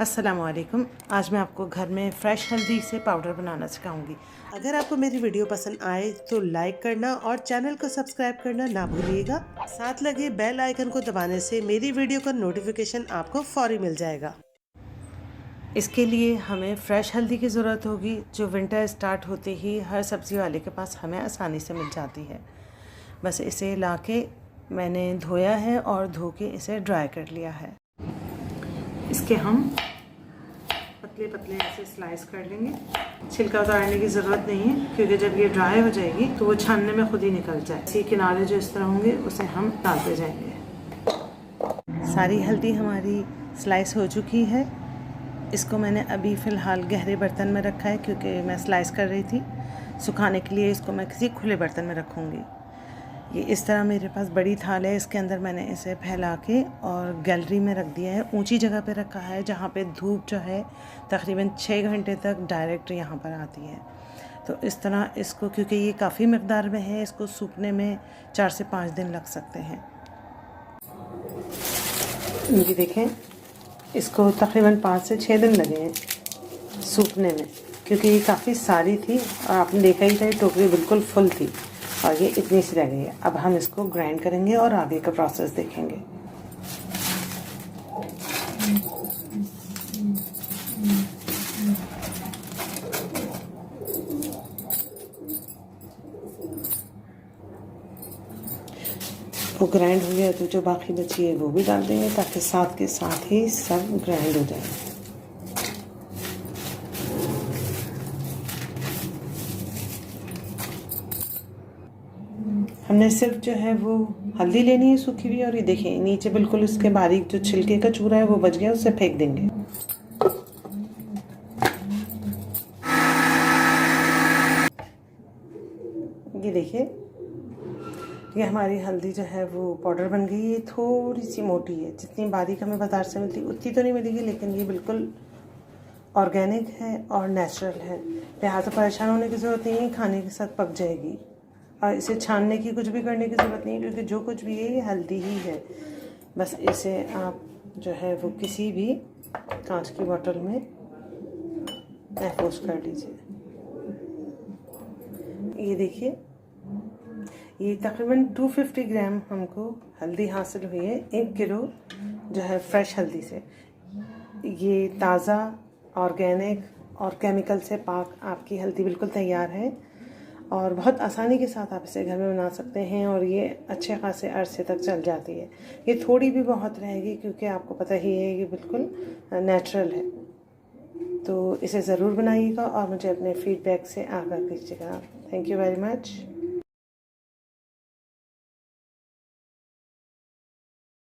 अस्सलाम वालेकुम। आज मैं आपको घर में फ़्रेश हल्दी से पाउडर बनाना सिखाऊंगी। अगर आपको मेरी वीडियो पसंद आए तो लाइक करना और चैनल को सब्सक्राइब करना ना भूलिएगा। साथ लगे बेल आइकन को दबाने से मेरी वीडियो का नोटिफिकेशन आपको फौरी मिल जाएगा। इसके लिए हमें फ़्रेश हल्दी की ज़रूरत होगी, जो विंटर स्टार्ट होते ही हर सब्ज़ी वाले के पास हमें आसानी से मिल जाती है। बस इसे लाके मैंने धोया है और धो के इसे ड्राई कर लिया है। इसके हम पतले पतले ऐसे स्लाइस कर लेंगे। छिलका उतारने की ज़रूरत नहीं है, क्योंकि जब ये ड्राई हो जाएगी तो वो छानने में खुद ही निकल जाए। इसी किनारे जो इस तरह होंगे उसे हम डालते जाएंगे। सारी हल्दी हमारी स्लाइस हो चुकी है। इसको मैंने अभी फ़िलहाल गहरे बर्तन में रखा है, क्योंकि मैं स्लाइस कर रही थी। सुखाने के लिए इसको मैं किसी खुले बर्तन में रखूँगी। ये इस तरह मेरे पास बड़ी थाल है, इसके अंदर मैंने इसे फैला के और गैलरी में रख दिया है। ऊंची जगह पे रखा है, जहाँ पे धूप जो है तकरीबन 6 घंटे तक डायरेक्ट यहाँ पर आती है। तो इस तरह इसको, क्योंकि ये काफ़ी मकदार में है, इसको सूखने में 4 से 5 दिन लग सकते हैं। ये देखें, इसको तकरीबन 5 से 6 दिन लगे हैं सूखने में, क्योंकि ये काफ़ी सारी थी और आपने देखा ही था ये टोकरी बिल्कुल फुल थी और ये इतनी सी रह गई है। अब हम इसको ग्राइंड करेंगे और आगे का प्रोसेस देखेंगे। वो ग्राइंड हो गया तो जो बाकी बची है वो भी डाल देंगे, ताकि साथ के साथ ही सब ग्राइंड हो जाए। हमने सिर्फ जो है वो हल्दी लेनी है सूखी हुई, और ये देखिए नीचे बिल्कुल उसके बारीक जो छिलके का चूरा है वो बच गया, उसे फेंक देंगे। ये देखिए, ये हमारी हल्दी जो है वो पाउडर बन गई है। थोड़ी सी मोटी है, जितनी बारीक हमें बाजार से मिलती उतनी तो नहीं मिलेगी, लेकिन ये बिल्कुल ऑर्गेनिक है और नेचुरल है। लिहाजा परेशान होने की ज़रूरत नहीं है, खाने के साथ पक जाएगी। और इसे छानने की, कुछ भी करने की ज़रूरत नहीं है, क्योंकि जो कुछ भी है ये हल्दी ही है। बस इसे आप जो है वो किसी भी कांच की बोतल में महफूज कर लीजिए। ये देखिए, ये तकरीबन 250 ग्राम हमको हल्दी हासिल हुई है 1 किलो जो है फ्रेश हल्दी से। ये ताज़ा, ऑर्गेनिक और केमिकल से पाक आपकी हल्दी बिल्कुल तैयार है, और बहुत आसानी के साथ आप इसे घर में बना सकते हैं, और ये अच्छे खासे अरसे तक चल जाती है। ये थोड़ी भी बहुत रहेगी, क्योंकि आपको पता ही है ये बिल्कुल नेचुरल है। तो इसे ज़रूर बनाइएगा और मुझे अपने फीडबैक से आगाह कीजिएगा। Thank you very much.